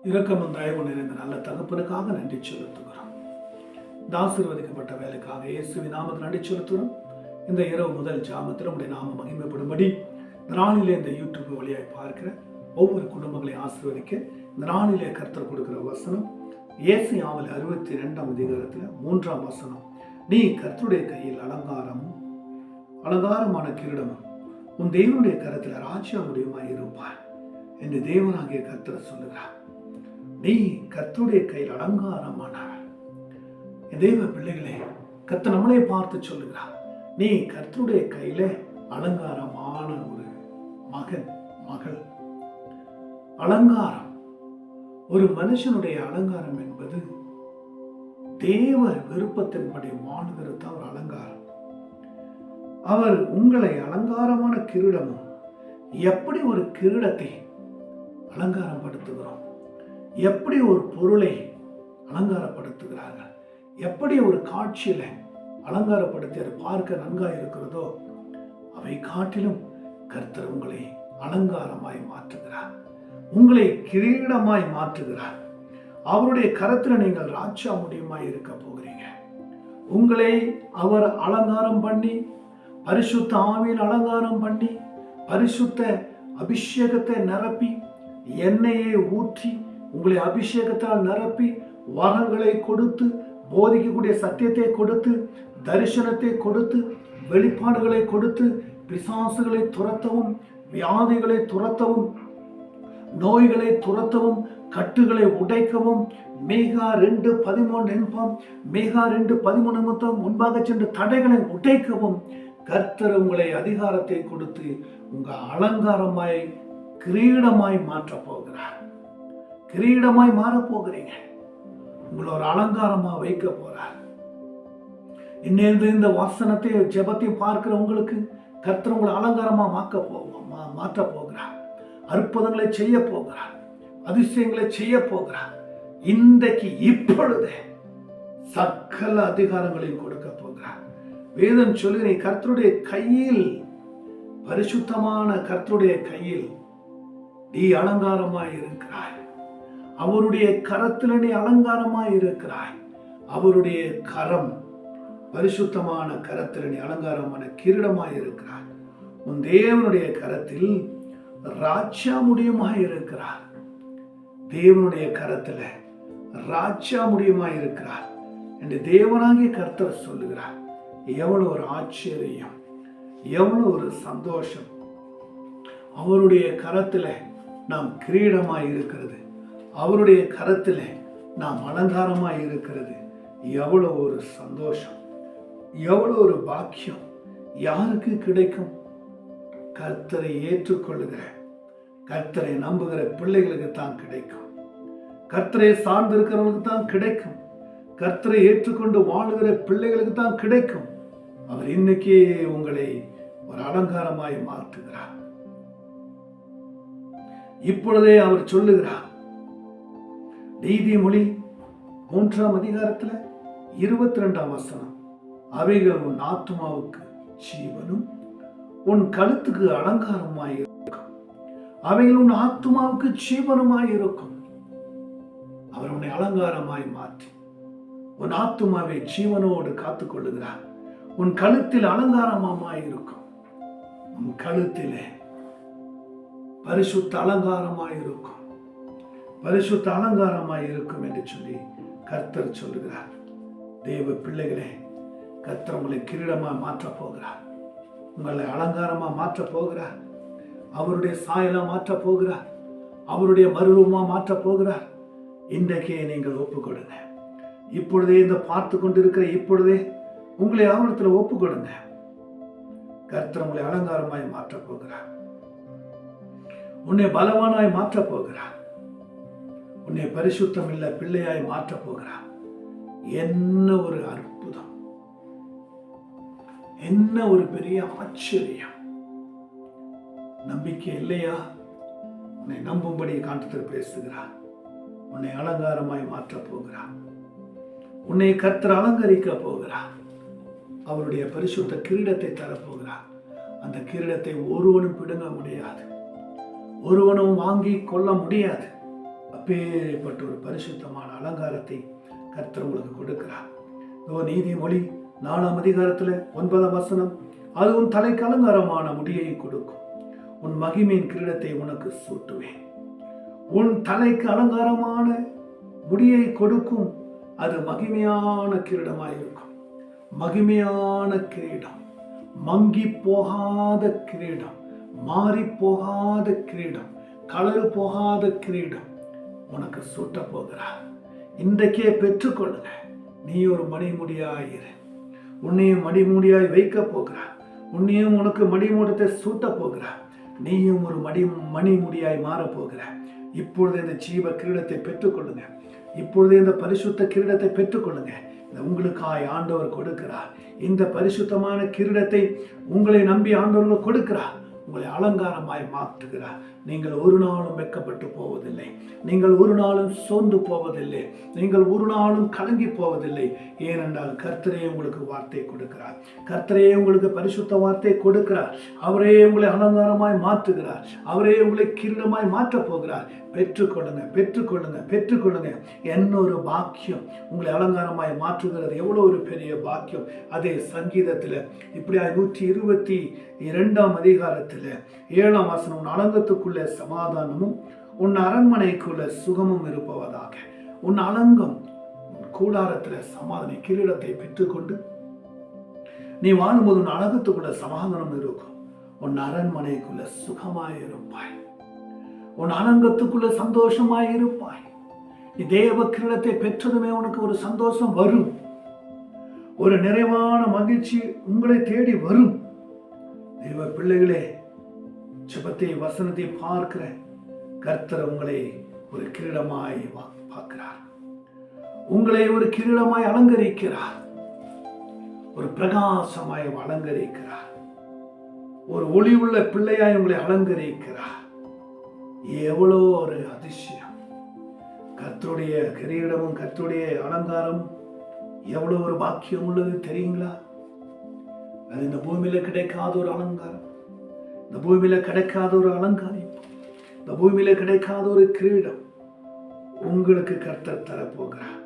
இரக்கமும் தயவும் நிறைந்த நல்ல தகப்பனுக்காக நன்றி செலுத்துகிறோம். இந்த ஆசீர்வதிக்கப்பட்ட வேலைக்காக இயேசுவின் நாமத்தில் நன்றி செலுத்துகிறோம். இந்த இரவு முதல் ஜாமத்தில் உடைய நாம மகிமைப்படும்படி இந்த நாளிலே இந்த யூடியூப் வழியாய் பார்க்கிற ஒவ்வொரு குடும்பங்களையும் ஆசீர்வதிக்க இந்த நாளிலே கர்த்தர் கொடுக்கிற வசனம் ஏசாயாவில் 62ஆம் அதிகாரத்தில் 3ஆம் வசனம். நீ கர்த்தருடைய கையில் அலங்காரமான கிரீடமும் உன் தேவனுடைய கரத்தில் ராஜ்யமுடையமாய் இருப்பாய் என்று தேவனாகிய கர்த்தர் சொல்லுகிறார். நீ கர்த்தருடைய கையில் அலங்காரமானவர். தேவ பிள்ளைகளே, கர்த்தர் நம்மளே பார்த்து சொல்லுகிறார், நீ கர்த்தருடைய கையில அலங்காரமான ஒரு மகன் மகள். அலங்காரம், ஒரு மனுஷனுடைய அலங்காரம் என்பது தேவ விருப்பத்தின்படி வாழ்கிறது. ஒரு அலங்காரம். அவர் உங்களை அலங்காரமான கிரீடமும், எப்படி ஒரு கிரீடத்தை அலங்காரம் படுத்துகிறோம், எப்படி ஒரு பொருளை அலங்காரப்படுத்துகிறார்கள், எப்படி ஒரு காட்சியில அலங்காரப்படுத்தி அதை பார்க்க நன்காய் இருக்கிறதோ அவை காட்டிலும் கர்த்தர் உங்களை அலங்காரமாய் மாற்றுகிறார், உங்களை கிரீடமாய் மாற்றுகிறார். அவருடைய கரத்தில் நீங்கள் ராஜா முடியுமாய் இருக்க போகிறீங்க. உங்களை அவர் அலங்காரம் பண்ணி, பரிசுத்த ஆவியில் அலங்காரம் பண்ணி, பரிசுத்த அபிஷேகத்தை நிரப்பி, எண்ணெயை ஊற்றி உங்களை அபிஷேகத்தால் நிரப்பி, வரங்களை கொடுத்து, போதிக்கக்கூடிய சத்தியத்தை கொடுத்து, தரிசனத்தை கொடுத்து, வெளிப்பாடுகளை கொடுத்து, பிசாசுகளை துரத்தவும், வியாதிகளை துரத்தவும், நோய்களை துரத்தவும், கட்டுகளை உடைக்கவும், மேகா 2:13 என்பாம், மேகா 2:13 முன்பாக சென்று தடைகளை உடைக்கவும் கர்த்தர் உங்களை அதிகாரத்தை கொடுத்து உங்க அலங்காரமாய் கிரீடமாய் மாற்ற போகிறார். கிரீடமாய் மாறப் போகிறீங்க. உங்களை ஒரு அலங்காரமா வைக்க போறார். இன்னிலிருந்து இந்த வாசனத்தை ஜெபத்தையும் பார்க்கிற உங்களுக்கு கர்த்தர் உங்களை அலங்காரமா மாற்ற போகிறார். அற்புதங்களை செய்ய போகிறார். அதிசயங்களை செய்ய போகிறார். இன்றைக்கு இப்பொழுதே சகல அதிகாரங்களையும் கொடுக்க போகிறார். வேதம் சொல்லி, நீ கர்த்தருடைய கையில், பரிசுத்தமான கர்த்தருடைய கையில் நீ அலங்காரமாய் இருக்கிறாய். அவருடைய கரத்தில் நீ அலங்காரமாய் இருக்கிறாய். அவருடைய கரம், பரிசுத்தமான கரத்தில் நீ அலங்காரமான கிரீடமாய் இருக்கிறாய். உன் தேவனுடைய கரத்தில் ராஜா முடியுமாய் இருக்கிறார். தேவனுடைய கரத்துல ராஜா முடியுமாய் இருக்கிறார் என்று தேவனாகிய கர்த்தர் சொல்லுகிறார். எவ்வளவு ஒரு ஆச்சரியம், எவ்வளவு ஒரு சந்தோஷம். அவருடைய கரத்துல நாம் கிரீடமாய் இருக்கிறது, அவருடைய கரத்துல நாம் அலங்காரமாய் இருக்கிறது. எவ்வளவு ஒரு சந்தோஷம், எவ்வளவு ஒரு பாக்கியம். யாருக்கு கிடைக்கும்? கர்த்தரை ஏற்றுக்கொள்ளுகிற, கர்த்தரை நம்புகிற பிள்ளைகளுக்கு தான் கிடைக்கும். கர்த்தரை சார்ந்திருக்கிறவங்களுக்கு தான் கிடைக்கும். கர்த்தரை ஏற்றுக்கொண்டு வாழுகிற பிள்ளைகளுக்கு தான் கிடைக்கும். அவர் இன்னைக்கே உங்களை ஒரு அலங்காரமாய் மாற்றுகிறார். இப்பொழுதே அவர் சொல்லுகிறார். நீதிமொழி 3ஆம் அதிகாரத்துல 22ஆம் வசனம். அவைகள் உன் ஆத்துமாவுக்கு ஜீவனும் உன் கழுத்துக்கு அலங்காரமாய் இருக்கும். அவைகள் உன் ஆத்துமாவுக்கு ஜீவனுமாய் இருக்கும். அவர் உன்னை அலங்காரமாய் மாற்றி உன் ஆத்துமாவை ஜீவனோடு காத்துக் கொள்ளுகிறார். உன் கழுத்தில் அலங்காரமாய் இருக்கும். உன் கழுத்திலே பரிசுத்த அலங்காரமாய் இருக்கும். பரிசுத்த அலங்காரமாய் இருக்கும் என்று சொல்லி கர்த்தர் சொல்லுகிறார். தேவ பிள்ளைகளே, கர்த்தர் உங்களை கிரீடமாக மாற்றப் போகிறார். உங்களை அலங்காரமா மாற்றப் போகிறார். அவருடைய சாயலா மாற்றப் போகிறார். அவருடைய மறுரூபமா மாற்றப் போகிறார். இன்றைக்கே நீங்கள் ஒப்புக்கொடுங்க. இப்பொழுதே இந்த பார்த்து கொண்டிருக்கிற இப்பொழுதே உங்களை அவரிடத்துல ஒப்புக்கொடுங்க. கர்த்தர் உங்களை அலங்காரமாய் மாற்றப் போகிறார். உன்னை பலவானாய் மாற்றப் போகிறார். உன்னை பரிசுத்தம் இல்ல பிள்ளையாய் மாற்றப் போகிறார். என்ன ஒரு அற்புதம், என்ன ஒரு பெரிய ஆச்சரியம். நம்பிக்கை இல்லையா? உன்னை நம்பும்படி காண்டத்தில் பேசுகிறார். உன்னை அலங்காரமாய் மாற்றப் போகிறார். உன்னை கர்த்தர் அலங்கரிக்க போகிறார். அவருடைய பரிசுத்த கிரீடத்தை தரப்போகிறார். அந்த கிரீடத்தை ஒருவனும் பிடுங்க முடியாது, ஒருவனும் வாங்கி கொள்ள முடியாது. அப்பேற்பட்ட ஒரு பரிசுத்தமான அலங்காரத்தை கர்த்தர் உங்களுக்கு கொடுக்கிறார். நீதிமொழி 4ஆம் அதிகாரத்தில் 9ஆம் வசனம், அது உன் தலைக்கு அலங்காரமான முடியை கொடுக்கும், உன் மகிமையின் கிரீடத்தை உனக்கு சூட்டுவேன். உன் தலைக்கு அலங்காரமான முடியை கொடுக்கும், அது மகிமையான கிரீடமாயிருக்கும். மகிமையான கிரீடம், மங்கி போகாத கிரீடம், மாறி போகாத கிரீடம், கலர் போகாத கிரீடம் உனக்கு சூட்ட போகிறார். இன்றைக்கே பெற்றுக்கொள்ளுங்க. நீ ஒரு மணிமுடியாயிரு. உன்னையும் மணிமுடியாய் வைக்க போகிறார். உன்னையும் உனக்கு மணிமூடத்தை சூட்ட போகிறார். நீயும் ஒரு மணிமுடியாய் மாறப்போகிற. இப்பொழுது இந்த ஜீவ கிரீடத்தை பெற்றுக்கொள்ளுங்க. இப்பொழுது இந்த பரிசுத்த கிரீடத்தை பெற்றுக்கொள்ளுங்க. உங்களுக்காய் ஆண்டவர் கொடுக்கிறார். இந்த பரிசுத்தமான கிரீடத்தை உங்களை நம்பி ஆண்டவர்கள் கொடுக்கிறார். உங்களை அலங்காரமாய் மாற்றுகிறார். நீங்கள் ஒரு நாளும் வெட்கப்பட்டு போவதில்லை. நீங்கள் ஒரு நாளும் சோர்ந்து போவதில்லை. நீங்கள் ஒரு நாளும் கலங்கி போவதில்லை. ஏனென்றால் கர்த்தரே உங்களுக்கு வார்த்தை கொடுக்கிறார். கர்த்தரே உங்களுக்கு பரிசுத்த வார்த்தை கொடுக்கிறார். அவரே உங்களை அலங்காரமாய் மாற்றுகிறார். அவரே உங்களை கிரீடமாய் மாற்றப் போகிறார். பெற்றுக்கொள்ளுங்க, பெற்றுக்கொள்ளுங்க, பெற்றுக்கொள்ளுங்க. என்னொரு பாக்கியம் உங்களை அலங்காரமாய் மாற்றுகிறது. எவ்வளோ ஒரு பெரிய பாக்கியம். அதே சங்கீதத்தில் இப்படியா 122ஆம் அதிகாரத்தில் 7ஆம் வசனம், உன் அலங்கத்துக்குள்ள சமாதானமும் உன் அரண்மனைக்குள்ள சுகமும் இருப்பவதாக. உன் அலங்கம் கூடாரத்தில் சமாதான கிரீடத்தை பெற்றுக்கொண்டு நீ வாழும்போது உன் அலங்கத்துக்குள்ள சமாதானம் இருக்கும். உன் அரண்மனைக்குள்ள சுகமாயிருப்பாய். உன் அலங்கத்துக்குள்ள சந்தோஷமாய் இருப்பாய். நீ தேவ கிரீடத்தை பெற்றதுமே உனக்கு ஒரு சந்தோஷம் வரும். ஒரு நிறைவான மகிழ்ச்சி உங்களை தேடி வரும். தேவ பிள்ளைகளே, ஜெபத்தை வசனத்தை பார்க்கிற கர்த்தர் உங்களை ஒரு கிரீடமாய் பார்க்கிறார். உங்களை ஒரு கிரீடமாய் அலங்கரிக்கிறார். ஒரு பிரகாசமாய் அலங்கரிக்கிறார். ஒரு ஒளி உள்ள பிள்ளையாய் உங்களை அலங்கரிக்கிறார். எவ்வளோ ஒரு அதிசயம்! கர்த்தருடைய கிரீடமும் கர்த்தருடைய அலங்காரமும் எவ்வளோ ஒரு பாக்கியம் உள்ளது தெரியுங்களா? அது இந்த பூமியில கிடைக்காத ஒரு அலங்காரம், இந்த பூமியில கிடைக்காத ஒரு அலங்காரம், இந்த பூமியில கிடைக்காத ஒரு கிரீடம் உங்களுக்கு கர்த்தர் தரப்போகிறார்.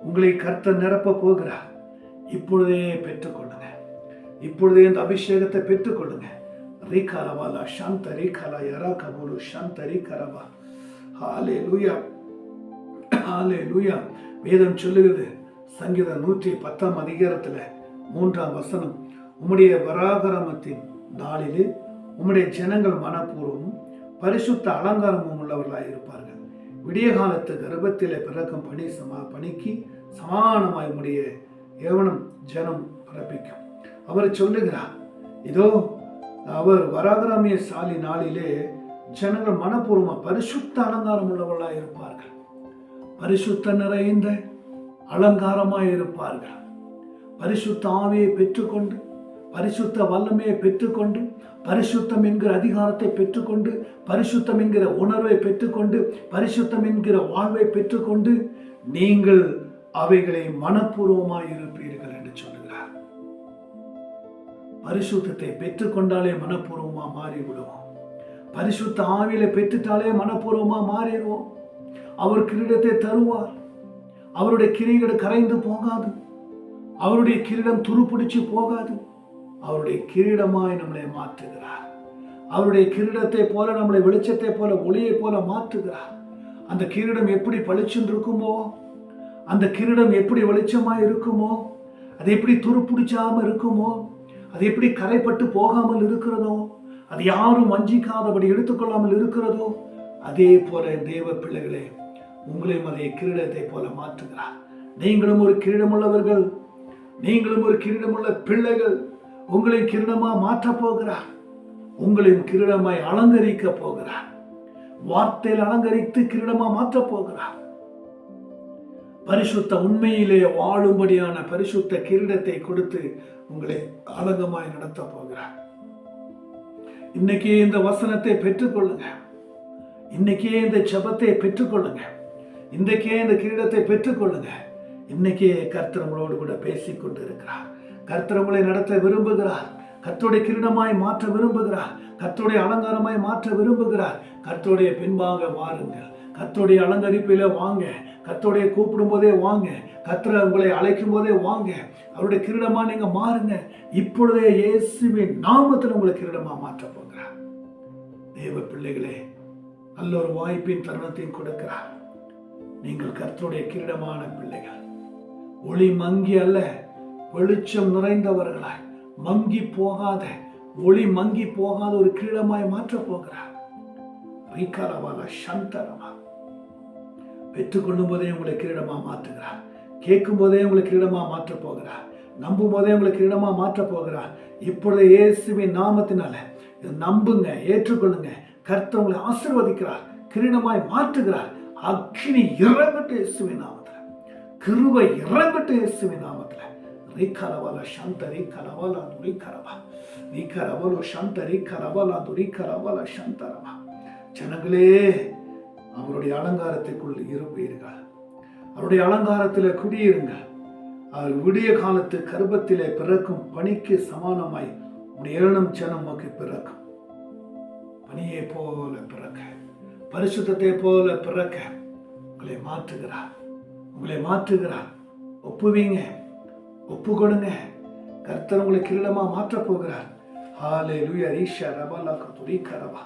உங்களை கர்த்தர் நிரப்ப போகிறார். இப்பொழுதே பெற்றுக்கொள்ளுங்க. இப்பொழுதே இந்த அபிஷேகத்தை பெற்றுக்கொள்ளுங்க. ரீகாரவாலா சாந்த ரீகாலா யரா கபோலு சாந்த ரீகாரவா. ஹalleluya, ஹalleluya. வேதம் சொல்லுகிறது, சங்கீதம் 110ஆம் அதிகாரத்தில் 3ஆம் வசனம், உம்முடைய பராக்கிரமத்தின் நாளிலே உம்முடைய ஜனங்கள் மனப்பூர்வமும் பரிசுத்த அலங்காரமும் உள்ளவர்களாய் இருப்பார்கள். விடிய காலத்து கர்ப்பத்திலே பிறக்கும் பணிக்கு சமானமாய் உம்முடைய ஏவனம் ஜனம் பிறப்பிக்கும். அவர் சொல்லுகிறார், இதோ அவர் வராகராமிய சாலி நாளிலே ஜனங்கள் மனப்பூர்வமா பரிசுத்த அலங்காரம் உள்ளவர்களாய் இருப்பார்கள். பரிசுத்த நிறைந்த அலங்காரமாய் இருப்பார்கள். பரிசுத்த ஆவியை பெற்றுக்கொண்டு, பரிசுத்த வல்லமையை பெற்றுக்கொண்டு, பரிசுத்தம் என்கிற அதிகாரத்தை பெற்றுக்கொண்டு, பரிசுத்தம் என்கிற உணர்வை பெற்றுக்கொண்டு, பரிசுத்தம் என்கிற வாழ்வை பெற்றுக்கொண்டு நீங்கள் அவைகளை மனப்பூர்வமாய் இருப்பீர்கள் என்று சொல்லுகிறார். பரிசுத்தத்தை பெற்றுக்கொண்டாலே மனப்பூர்வமா மாறிவிடுவோம். பரிசுத்த ஆவியில பெற்றுட்டாலே மனப்பூர்வமா மாறிடுவோம். அவர் கிரீடத்தை தருவார். அவருடைய கிரீடம் கரைந்து போகாது. அவருடைய கிரீடம் துருப்பிடிச்சு போகாது. அவருடைய கிரீடமாய் நம்மளை மாற்றுகிறார். அவருடைய கிரீடத்தை போல நம்மளை வெளிச்சத்தை போல ஒளியை போல மாற்றுகிறார். அந்த கிரீடம் எப்படி பளிச்சுன்னு இருக்குமோ, அந்த கிரீடம் எப்படி வெளிச்சமாய் இருக்குமோ, அது எப்படி துருப்பிடிச்சாம இருக்குமோ, அது எப்படி கரைப்பட்டு போகாமல் இருக்கிறதோ, அது யாரும் வஞ்சிக்காதபடி எடுத்துக்கொள்ளாமல் இருக்கிறதோ, அதே போல தேவ பிள்ளைகளே உங்களையும் அதே கிரீடத்தை போல மாற்றுகிறார். நீங்களும் ஒரு கிரீடமுள்ளவர்கள், நீங்களும் ஒரு கிரீடமுள்ள பிள்ளைகள். உங்களை கிரீடமா மாற்ற போகிறார். உங்களையும் கிரீடமாய் அலங்கரிக்க போகிறார். வார்த்தையில் அலங்கரித்து கிரீடமா மாற்ற போகிறார். பரிசுத்த உண்மையிலே வாழும்படியான பரிசுத்த கிரீடத்தை கொடுத்து உங்களை அலங்கமாய் நடத்த போகிறார். இன்னைக்கே இந்த வசனத்தை பெற்றுக்கொள்ளுங்க. இன்னைக்கே இந்த ஜெபத்தை பெற்றுக்கொள்ளுங்க. இன்றைக்கே இந்த கிரீடத்தை பெற்றுக்கொள்ளுங்க. இன்னைக்கே கர்த்தர் உங்களோடு கூட பேசிக் கொண்டு இருக்கிறார். கர்த்தர் உங்களை நடத்த விரும்புகிறார். கர்த்தருடைய கிரீடமாய் மாற்ற விரும்புகிறார். கர்த்தருடைய அலங்காரமாய் மாற்ற விரும்புகிறார். கர்த்தருடைய பின்பாக வாருங்கள். கர்த்தருடைய அலங்கரிப்பில வாங்க, கர்த்தருடைய கூப்பிடும் போதே வாங்க, கர்த்தர் உங்களை அழைக்கும் போதே வாங்க, அவருடைய கிரீடமா நீங்க மாறுங்க. இப்பொழுதே இயேசுவின் நாமத்தில் உங்களை கிரீடமா மாற்ற போகிறார். தேவ பிள்ளைகளே, நல்ல ஒரு வாய்ப்பின் தருணத்தையும் கொடுக்கிறார். நீங்கள் கர்த்தருடைய கிரீடமான பிள்ளைகள். ஒளி மங்கி அல்ல, வெளிச்சம் நிறைந்தவர்களாய், மங்கி போகாத, ஒளி மங்கி போகாத ஒரு கிரீடமாய் மாற்ற போகிறார். பெற்றுக்கொள்ளும் போதே உங்களை கிரீடமா மாற்றுகிறார். கேட்கும் போதே உங்களை கிரீடமா மாற்ற போகிறார். நம்பும் போதே உங்களை கிரீடமா மாற்ற போகிறார். இப்பொழுது இயேசுவின் நாமத்தினால நம்புங்க, ஏற்றுக்கொள்ளுங்க. கர்த்தர் உங்களை ஆசீர்வதிக்கிறார், கிரீடமாய் மாற்றுகிறார். அக்கினி இறங்கட்டும் இயேசுவின் நாமத்துல, கிருபை இறங்கட்டும் இயேசுவின் நாமத்துல. ரீகரவல சாந்த ரீகரவல துரிகரவ ரீகரவல சாந்த ரீகரவல துரிகரவல சாந்தரவ. ஜனங்களே, அவருடைய அலங்காரத்திற்குள் இருப்பீர்கள். அவருடைய அலங்காரத்தில் குடியிருங்கள். அவர் விடிய காலத்து கர்ப்பத்திலே பிறக்கும் பனிக்கு சமானமாய் உடைய ஏழனம் ஜனம் நமக்கு பிறக்கும். பனியை போல பிறக்க, பரிசுத்தத்தை போல பிறக்க உங்களை மாற்றுகிறார், உங்களை மாற்றுகிறார். ஒப்புவீங்க, ஒப்பு கொடுங்க. கர்த்தர் உங்களை கிரீடமா மாற்ற போகிறார். ஹல்லேலூயா. ஈஷா ரபலா கதுரி கரவா.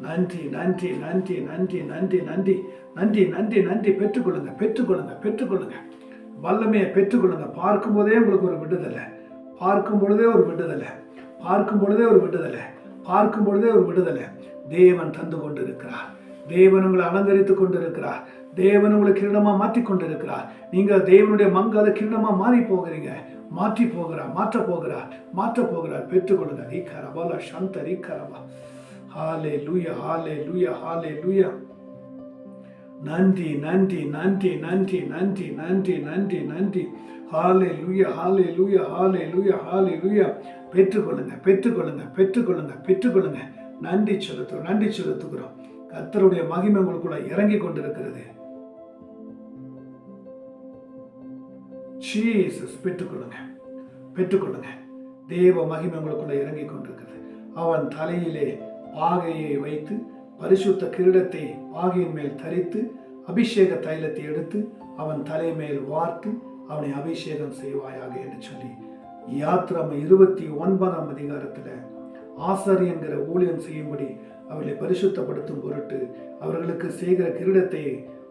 நன்றி நன்றி நன்றி நன்றி நன்றி நன்றி நன்றி நன்றி நன்றி. பெற்றுக்கொள்ளுங்க, பெற்றுக்கொள்ளுங்க, பெற்றுக்கொள்ளுங்க. வல்லமையை பெற்றுக்கொள்ளுங்க. பார்க்கும் போதே உங்களுக்கு ஒரு விடுதலை, பார்க்கும் பொழுதே ஒரு விடுதலை, பார்க்கும் பொழுதே ஒரு விடுதலை, பார்க்கும் பொழுதே ஒரு விடுதலை. தேவன் தந்து கொண்டிருக்கிறார். தேவன் உங்களை அலங்கரித்துக் கொண்டிருக்கிறார். தேவன் உங்களை கிரீடமா மாற்றி கொண்டிருக்கிறார். நீங்க தேவனுடைய மங்காத கிரீடமா மாறி போகிறீங்க. மாற்றி போகிறார், மாற்ற போகிறார், மாற்ற போகிறார். பெற்றுக்கொள்ளுங்க. ரீகரவல சாந்த ரீகரவா. ஹல்லேலூயா, ஹல்லேலூயா, ஹல்லேலூயா. நன்றி நன்றி நன்றி நன்றி நன்றி நன்றி நன்றி நன்றி. ஹல்லேலூயா, ஹல்லேலூயா, ஹல்லேலூயா, ஹல்லேலூயா. பெற்றுக்கொள்ளுங்க, பெற்றுக்கொள்ளுங்க, பெற்றுக்கொள்ளுங்க, பெற்றுக்கொள்ளுங்க. நன்றி செலுத்துகிறோம், நன்றி செலுத்துகிறோம். கர்த்தருடைய மகிமை உங்களுக்குள்ள இறங்கி கொண்டிருக்கிறது. ஜீசஸ், பெற்றுக்கொள்ளுங்க, பெற்றுக்கொள்ளுங்க. தேவ மகிமை உங்களுக்குள்ள இறங்கி கொண்டிருக்கிறது. அவன் தலையிலே பாகையை வைத்து பரிசுத்த கிரீடத்தை பாகையின் மேல் தரித்து அபிஷேக தைலத்தை எடுத்து அவன் தலை மேல் வார்த்து அவனை அபிஷேகம் செய்வாயாக என்று சொல்லி யாத்திராம 29ஆம் அதிகாரத்துல ஆசாரியங்கிற ஊழியம் செய்யும்படி அவர்களை பரிசுத்தப்படுத்தும் பொருட்டு அவர்களுக்கு செய்கிற கிரீடத்தை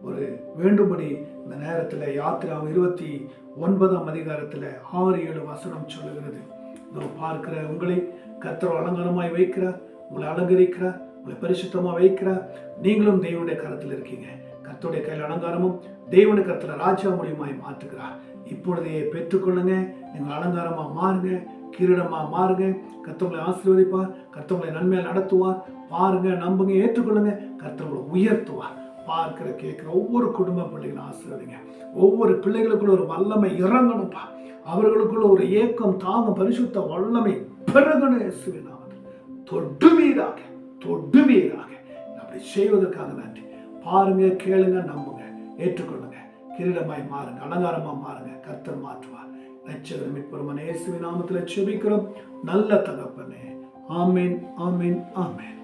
ஒரு வேண்டும்படி இந்த நேரத்தில் யாத்திராம 29ஆம் அதிகாரத்துல 6-7 வசனம் சொல்லுகிறது. பார்க்கிற உங்களை கர்த்தர் அலங்காரமாய் வைக்கிறார், உங்களை அலங்கரிக்கிறார், உங்களை பரிசுத்தமா வைக்கிறார். நீங்களும் தேவனுடைய கரத்தில் இருக்கீங்க. கர்த்தருடைய கையில் அலங்காரமும் தேவனுடைய கரத்துல ராஜா மூலியமாய் மாற்றுகிறார். இப்பொழுதே பெற்றுக்கொள்ளுங்க. நீங்கள் அலங்காரமா மாறுங்க, கிரீடமா மாறுங்க. கர்த்தர் ஆசீர்வதிப்பார், கர்த்தர் நன்மையால் நடத்துவார். பாருங்க, நம்புங்க, ஏற்றுக்கொள்ளுங்க. கர்த்தர் உயர்த்துவார். பார்க்கிற கேட்கிற ஒவ்வொரு குடும்ப பிள்ளைகளும் ஆசீர்வதிங்க. ஒவ்வொரு பிள்ளைகளுக்குள்ள ஒரு வல்லமை இறங்கணும்பா. அவர்களுக்குள்ள ஒரு ஏக்கம் தாங்கும் பரிசுத்த வல்லமை பெருகணும். இயேசுவின் நாமத்தில் தொடுவீராக, தொடுவீராக. அப்படி செய்வதற்காக நன்றி. பாருங்க, கேளுங்க, நம்புங்க, ஏற்றுக்கொள்ளுங்க. கிரீடமாய் மாறுங்க, அலங்காரமா மாறுங்க. கர்த்தர் மாற்றுவார். ரட்சகர் மீட்பர் இயேசுவின் நாமத்தில் ஜெபிக்கிறோம் நல்ல தகப்பனே. ஆமென், ஆமென், ஆமென்.